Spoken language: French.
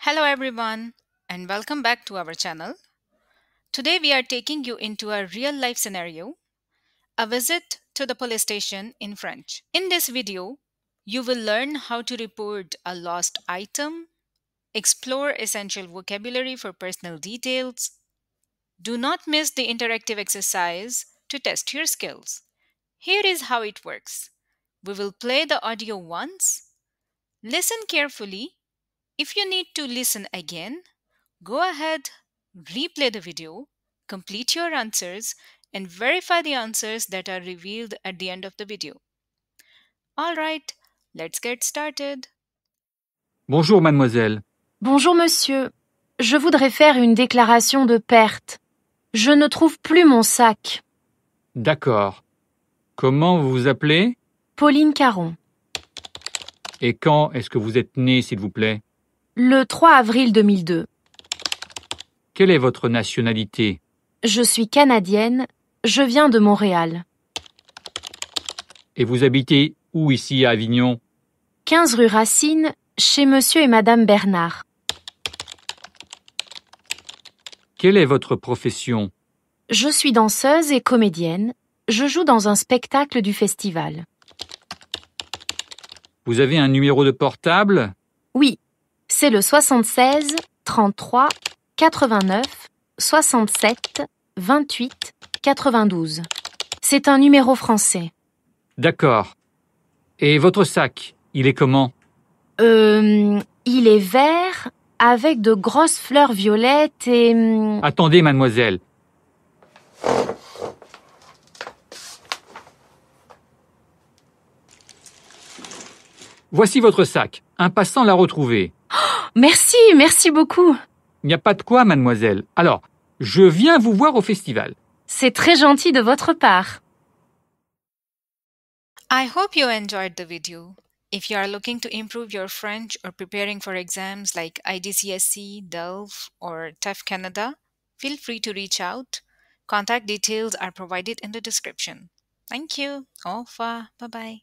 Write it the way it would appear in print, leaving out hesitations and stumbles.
Hello everyone and welcome back to our channel. Today we are taking you into a real life scenario, a visit to the police station in French. In this video, you will learn how to report a lost item, explore essential vocabulary for personal details. Do not miss the interactive exercise to test your skills. Here is how it works. We will play the audio once. Listen carefully. If you need to listen again, go ahead, replay the video, complete your answers, and verify the answers that are revealed at the end of the video. Alright, let's get started. Bonjour, mademoiselle. Bonjour monsieur, je voudrais faire une déclaration de perte. Je ne trouve plus mon sac. D'accord. Comment vous vous appelez? Pauline Caron. Et quand est-ce que vous êtes née, s'il vous plaît? Le 3 avril 2002. Quelle est votre nationalité? Je suis canadienne, je viens de Montréal. Et vous habitez où ici à Avignon? 15 rue Racine, chez monsieur et madame Bernard. Quelle est votre profession? Je suis danseuse et comédienne. Je joue dans un spectacle du festival. Vous avez un numéro de portable? Oui, c'est le 76 33 89 67 28 92. C'est un numéro français. D'accord. Et votre sac, il est comment? Il est vert avec de grosses fleurs violettes et... Attendez, mademoiselle. Voici votre sac. Un passant l'a retrouvé. Merci beaucoup. Il n'y a pas de quoi, mademoiselle. Alors, je viens vous voir au festival. C'est très gentil de votre part. I hope you enjoyed the video. If you are looking to improve your French or preparing for exams like IDCSC, DELF, or TEF Canada, feel free to reach out. Contact details are provided in the description. Thank you. Au revoir. Bye-bye.